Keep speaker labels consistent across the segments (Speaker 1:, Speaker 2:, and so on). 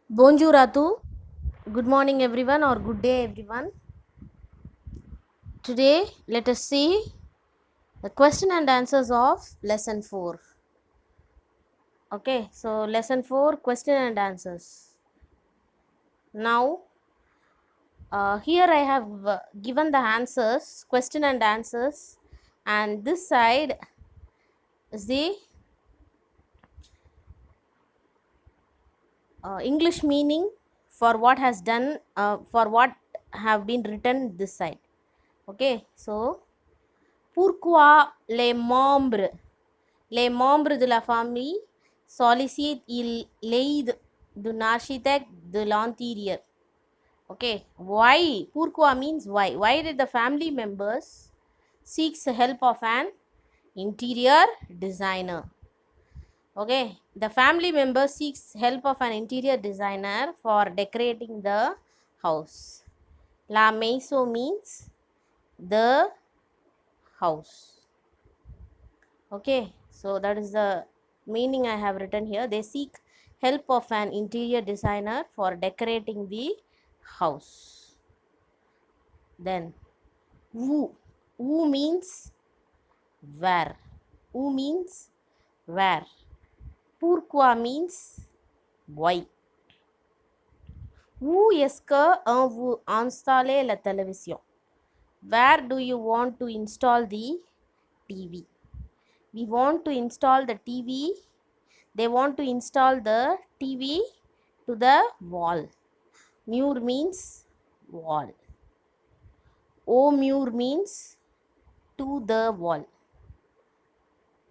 Speaker 1: Bonjour à tous. Good morning everyone or good day everyone. Today let us see the question and answers of lesson 4. Okay, so lesson 4 question and answers. Now here I have given the answers, question and answers, and this side is the English meaning for what has done for what have been written this side. Okay, so pourquoi les membres de la famille sollicitent l'aide d'un architecte de l'intérieur. Okay, why? Pourquoi means why. Why did the family members seek the help of an interior designer? Okay, the family member seeks help of an interior designer for decorating the house. La maison means the house. Okay, so that is the meaning I have written here. They seek help of an interior designer for decorating the house. Then où means where. Où means where. Pourquoi means why. Où est-ce que vous installez la télévision? Where do you want to install the TV? We want to install the TV. They want to install the TV to the wall. Mur means wall. Au mur means to the wall.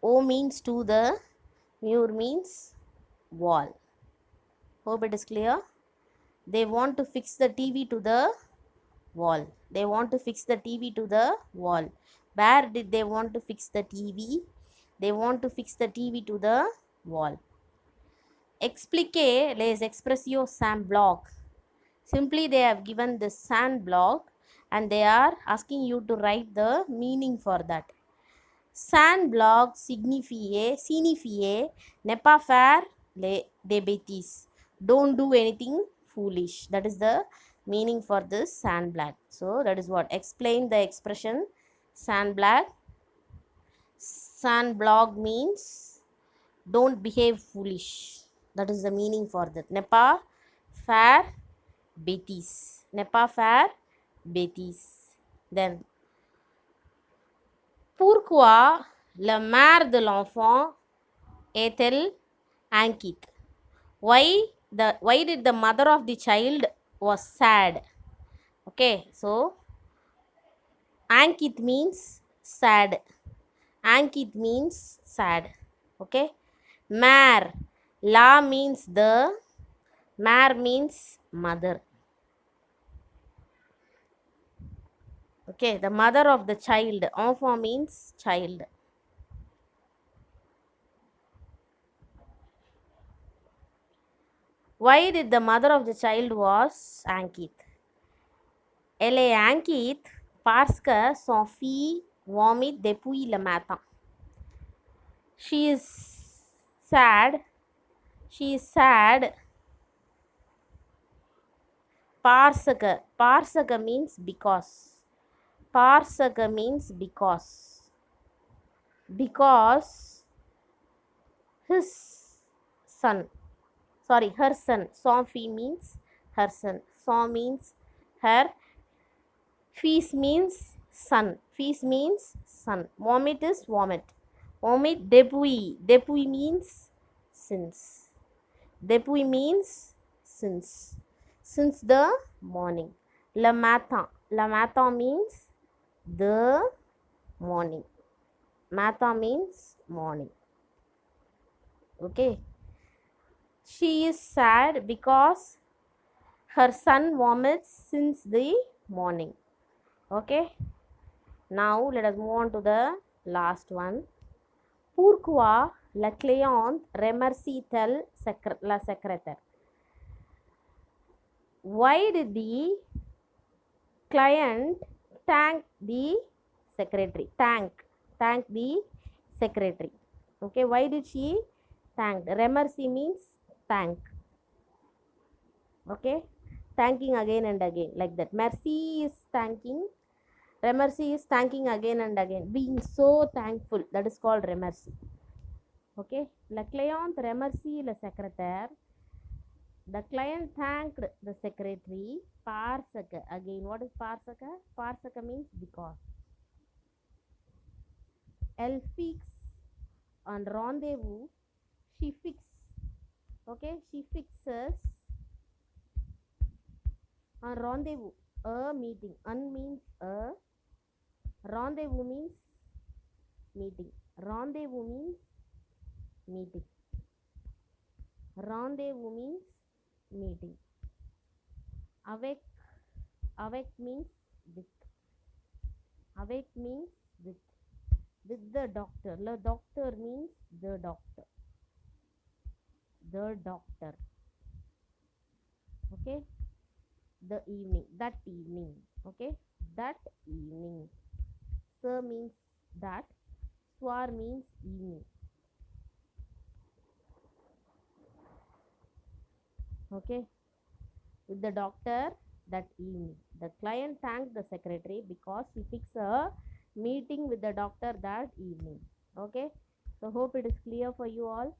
Speaker 1: Au means to the, mur means wall. Hope it is clear. They want to fix the TV to the wall. They want to fix the TV to the wall. Where did they want to fix the TV? They want to fix the TV to the wall. Expliquez les expressions sans bloc. Simply they have given the sans bloc and they are asking you to write the meaning for that. Sans bloc signifie ne pas faire des bêtises. Don't do anything foolish. That is the meaning for this sans bloc. So that is what. Explain the expression sans bloc. Sans bloc means don't behave foolish. That is the meaning for that. Ne pas faire bêtises. Ne pas faire bêtises. Then, pourquoi la mère de l'enfant est-elle inquiète? Why did the mother of the child was sad? Okay, so inquiète means sad. Inquiète means sad. Okay, mère, la means the, mère means mother. Okay, the mother of the child. Enfant means child. Why did the mother of the child was inquiète? Elle est inquiète parce que son fils vomit depuis le matin. She is sad. She is sad parce que means because. Parce que means because. Because his son. Sorry, her son. Son fils means her son. Son means her. Fils means son. Fils means son. Vomit is vomit. Vomit depuis. Depuis means since. Depuis means since. Since the morning. Le matin. Le matin means the morning. Matin means morning. Okay. She is sad because her son vomits since the morning. Okay. Now let us move on to the last one. Pourquoi la cliente remercie-t-elle la secrétaire? Why did the client thank the secretary? Thank the secretary. Okay, why did she thank? Remercie means thank. Okay, thanking again and again, like that. Merci is thanking, remercie is thanking again and again, being so thankful, that is called remercie. Okay, le client remercie le secrétaire, the client thanked the secretary. Parce que, again, what is parce que? Parce que means because. Elle fixe on rendezvous, she fix, okay, she fixes on rendezvous, a meeting. Un means a, rendezvous means meeting. Rendezvous means meeting. Rendezvous means meeting. Avec means with. Avec means with. With the doctor. The doctor means the doctor. The doctor. Okay. The evening. That evening. Okay. That evening. Sir means that. Soir means evening. Okay. With the doctor that evening. The client thanked the secretary because he fixed a meeting with the doctor that evening. Okay. So hope it is clear for you all.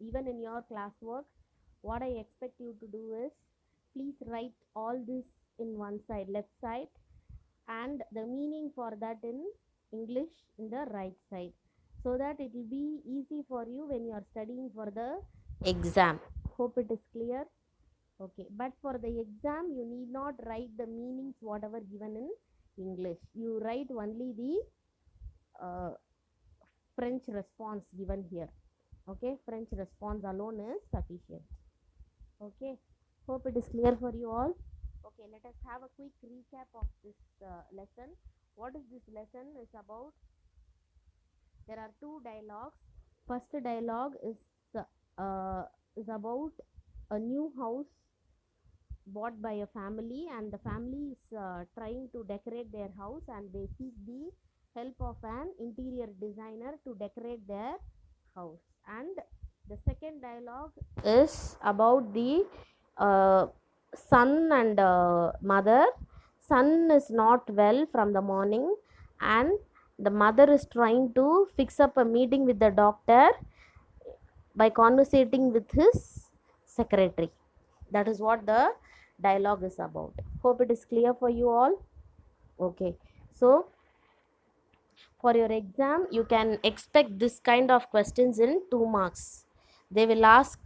Speaker 1: Even in your classwork, what I expect you to do is, please write all this in one side, left side, and the meaning for that in English in the right side, so that it will be easy for you when you are studying for the exam. Hope it is clear. Okay, but for the exam you need not write the meanings whatever given in English. You write only the uh, French response given here. Okay, French response alone is sufficient. Okay, hope it is clear for you all. Okay, let us have a quick recap of this lesson. What is this lesson is about? There are two dialogues. First dialogue is about a new house bought by a family, and the family is trying to decorate their house, and they seek the help of an interior designer to decorate their house. And the second dialogue is about the uh, son and mother. Son is not well from the morning, and the mother is trying to fix up a meeting with the doctor by conversating with his secretary. That is what the dialogue is about. Hope it is clear for you all. Okay, so for your exam you can expect this kind of questions in 2 marks. They will ask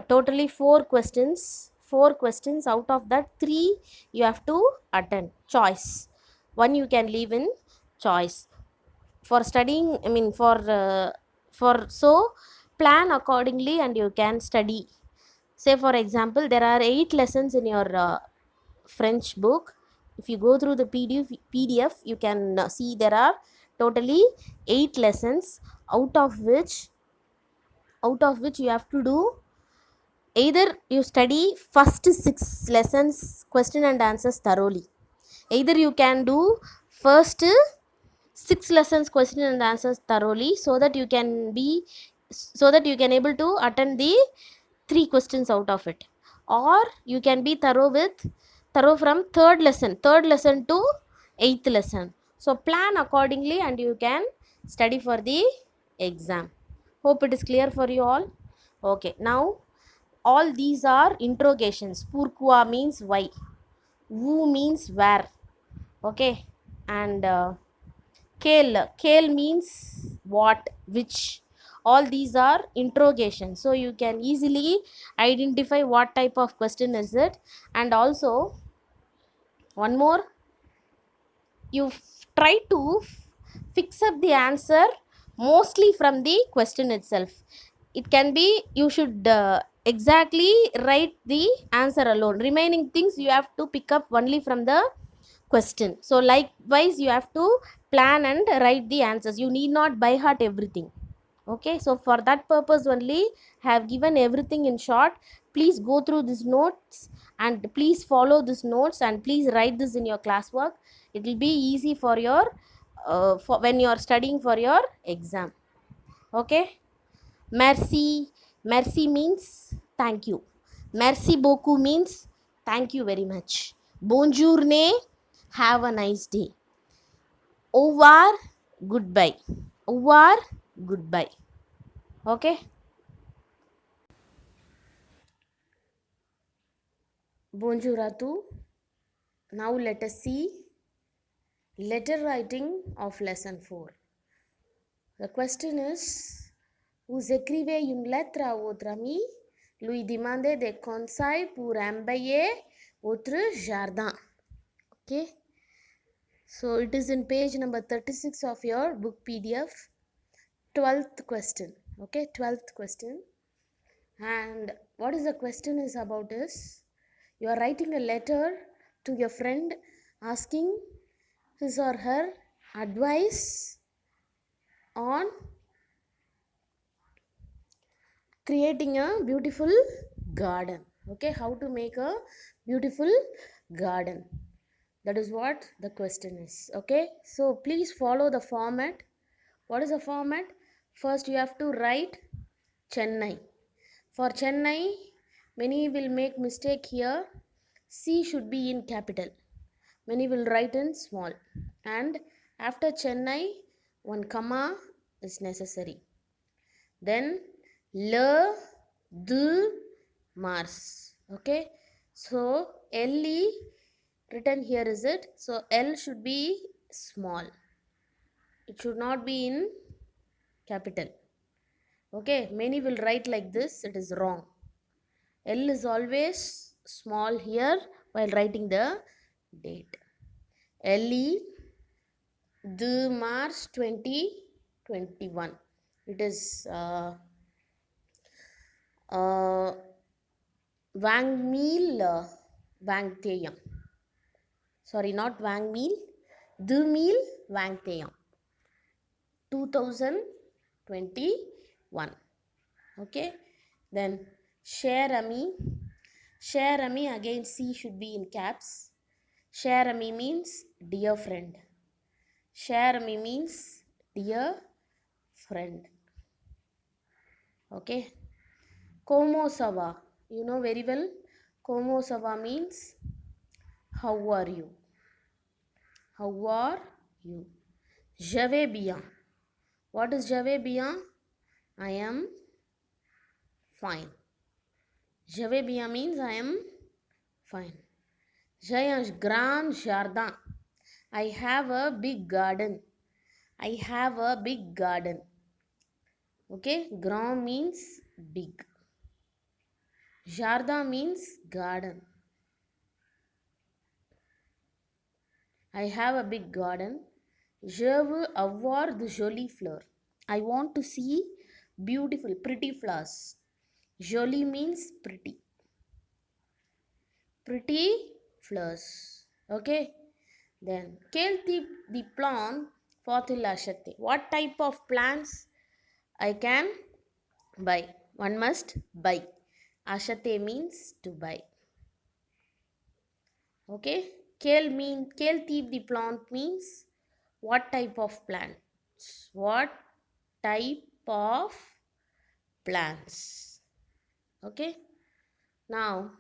Speaker 1: totally 4 questions. Out of that, 3 you have to attend, choice. One you can leave in choice. For studying, I mean, for so plan accordingly and you can study. Say for example, there are 8 lessons in your French book. If you go through the PDF, you can see there are totally 8 lessons, out of which you have to do, either you study first 6 lessons question and answers thoroughly, either you can do first 6 lessons question and answers thoroughly, so that you can able to attend the 3 questions out of it, or you can be thorough from third lesson to 8th lesson. So plan accordingly and you can study for the exam. Hope it is clear for you all. Okay, now all these are interrogations. Pourquoi means why, où means where. Okay, and Kale means what, which. All these are interrogation, so you can easily identify what type of question is it. And also one more, you try to fix up the answer mostly from the question itself. It can be, you should exactly write the answer alone, remaining things you have to pick up only from the question. So likewise you have to plan and write the answers. You need not by heart everything. Okay, so for that purpose only I have given everything in short. Please go through these notes and please follow these notes and please write this in your classwork. It will be easy for your for when you are studying for your exam. Okay, merci, Merci means thank you. Merci beaucoup means thank you very much. Bonjour, have a nice day. Au revoir, goodbye. Au revoir, goodbye. Okay. Bonjour à tous. Now let us see letter writing of lesson 4. The question is: vous écrivez une lettre à votre ami, lui demandez des conseils pour embellir votre jardin. Okay. So it is in page number 36 of your book PDF. 12th question. Okay, 12th question. And what is the question is about is, you are writing a letter to your friend asking his or her advice on creating a beautiful garden. Okay, how to make a beautiful garden. That is what the question is. Okay, so please follow the format. What is the format? First, you have to write Chennai. For Chennai, many will make mistake here. C should be in capital. Many will write in small. And after Chennai, one comma is necessary. Then le, the, Mars. Okay. So LE written here is it. So L should be small. It should not be in capital. Okay. Many will write like this. It is wrong. L is always small here while writing the date. LE the March 2021. It is Wangmeel Wangteyam. Sorry, not Wangmeel. The Meal Wangteyam. 2021. Okay. Then Share Ami. Share Ami, again C should be in caps. Share Ami means dear friend. Share Ami means dear friend. Okay. Como Sava. You know very well. Como Sava means how are you? How are you? Je vais bien. What is je vais bien? I am fine. Je vais bien means I am fine. J'ai un grand jardin. I have a big garden. I have a big garden. Okay, grand means big. Jardin means garden. I have a big garden. Je veux avoir de jolies fleurs. I want to see beautiful, pretty flowers. Jolie means pretty. Pretty flowers. Okay. Then, quel type de plant faut-il acheter? What type of plants I can buy? One must buy. Acheter means to buy. Okay. Quel type de plant means what type of plants? What type of plants? Okay. Now,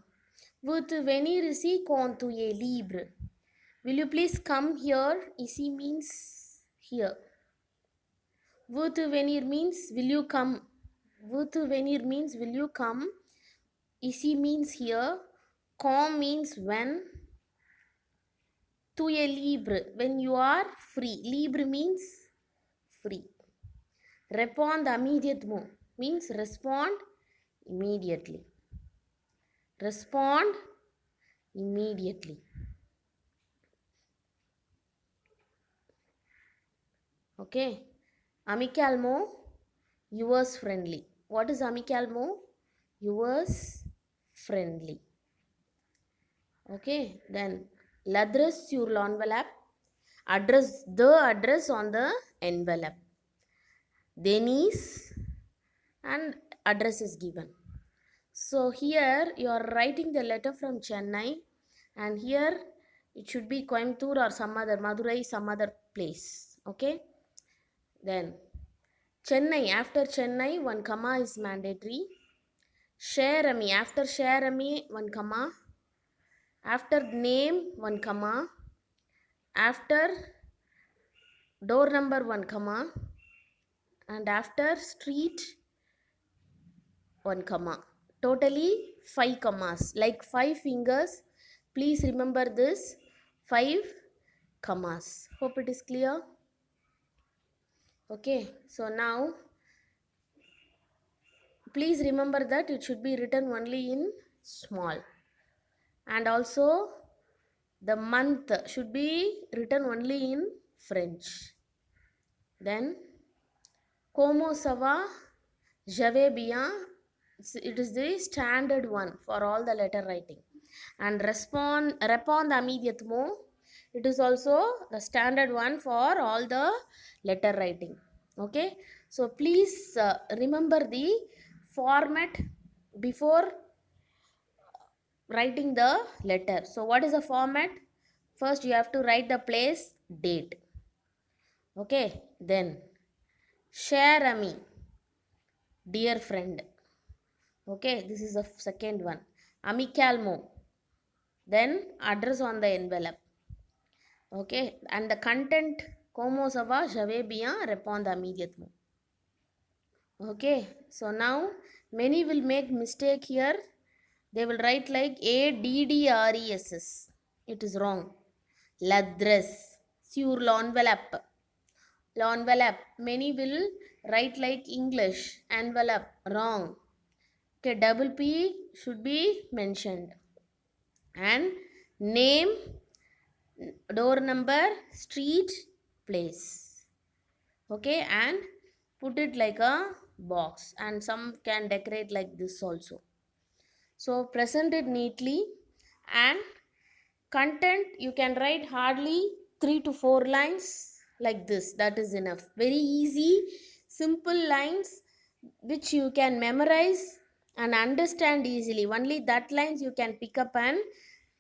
Speaker 1: veux-tu venir ici quand tu es libre? Will you please come here? Ici means here. Veux-tu venir means will you come? Veux-tu venir means will you come? Ici means here. Quand means when. Tu es libre when you are free. Libre means free. Répondre immédiatement means respond immediately. Respond immediately. Okay. Amicalement, yours friendly. What is amicalement? Yours friendly. Okay. Then l'adresse sur l'envelope. The address on the envelope. Denise and address is given. So here you are writing the letter from Chennai, and here it should be Coimbatore or some other, Madurai, some other place. Okay. Then Chennai, after Chennai, one comma is mandatory. Sharami. After Sharami, one comma. After name, one comma. After door number, one comma. And after street, one comma. Totally 5 commas, like 5 fingers. Please remember this 5 commas. Hope it is clear. Okay, so now please remember that it should be written only in small, and also the month should be written only in French. Then como ça va, je vais bien, it is the standard one for all the letter writing. And répondre immédiatement, it is also the standard one for all the letter writing. Okay, so please remember the format before writing the letter. So what is the format? First you have to write the place, date. Okay, then cher ami, dear friend. Okay, this is the second one. Amicalement, then address on the envelope. Okay, and the content, como ça va, je vais bien, répondre immédiatement. Okay, so now many will make mistake here. They will write like address. It is wrong. L'adresse, sur l'envelope. L'envelope, many will write like English envelope. Wrong. Okay, double P should be mentioned. And name, door number, street, place. Okay, and put it like a box, and some can decorate like this also. So present it neatly. And content, you can write hardly 3 to 4 lines like this. That is enough. Very easy, simple lines which you can memorize and understand easily. Only that lines you can pick up and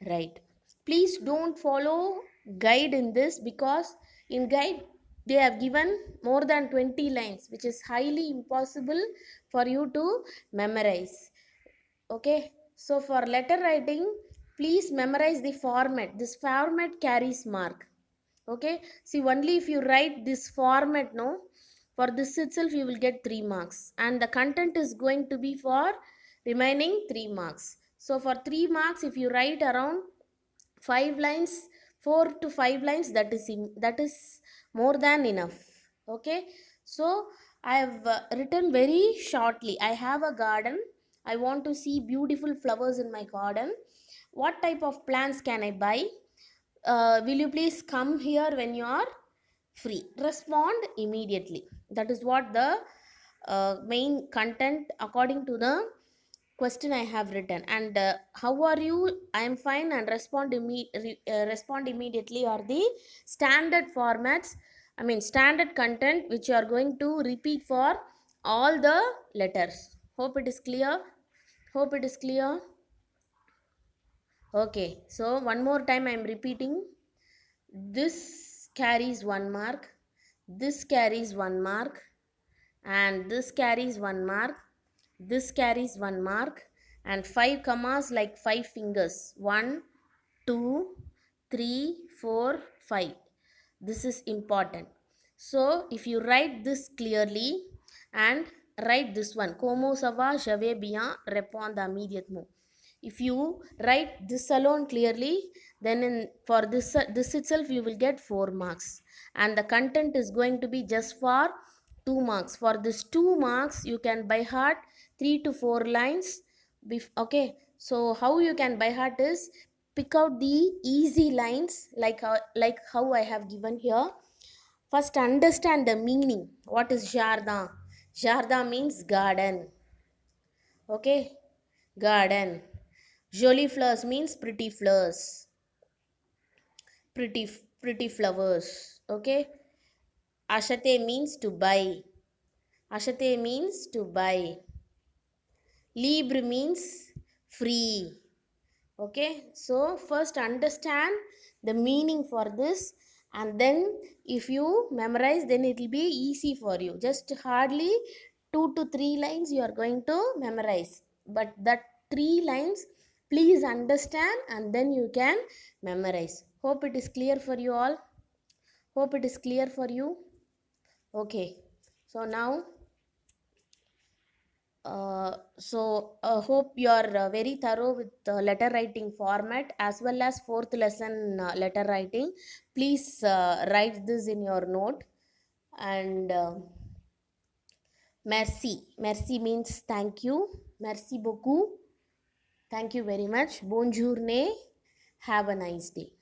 Speaker 1: write. Please don't follow guide in this, because in guide they have given more than 20 lines, which is highly impossible for you to memorize. Okay, so for letter writing, please memorize the format. This format carries mark. Okay, see, only if you write this format, no, for this itself you will get 3 marks, and the content is going to be for remaining 3 marks. So for 3 marks, if you write around 5 lines, 4 to 5 lines, that is more than enough. Okay, so I have written very shortly. I have a garden. I want to see beautiful flowers in my garden. What type of plants can I buy? Will you please come here when you are free? Respond immediately. That is what the main content according to the question I have written. And how are you? I am fine, and respond immediately are the standard formats. I mean standard content which you are going to repeat for all the letters. Hope it is clear. Hope it is clear. Okay, so one more time I am repeating. This carries 1 mark, this carries 1 mark, and this carries 1 mark, this carries 1 mark, and 5 commas like 5 fingers. 1, 2, 3, 4, 5. This is important. So if you write this clearly and write this one, como ça va, je vais bien, répondre immédiatement. If you write this alone clearly, then for this itself you will get 4 marks, and the content is going to be just for 2 marks. For this 2 marks you can by heart 3 to 4 lines. Okay, so how you can by heart is pick out the easy lines, like how I have given here. First understand the meaning. What is jardin? Jardin means garden. Okay, garden. Jolie flowers means pretty flowers. Pretty flowers. Okay, achete means to buy. Achete means to buy. Libre means free. Okay, so first understand the meaning for this, and then if you memorize, then it will be easy for you. Just hardly 2 to 3 lines you are going to memorize. but that 3 lines please understand and then you can memorize. Hope it is clear for you all. Hope it is clear for you. Okay, so now hope you are very thorough with letter writing format as well as fourth lesson letter writing. Please write this in your note. And merci. Merci means thank you. Merci beaucoup. Thank you very much. Bonjour. Have a nice day.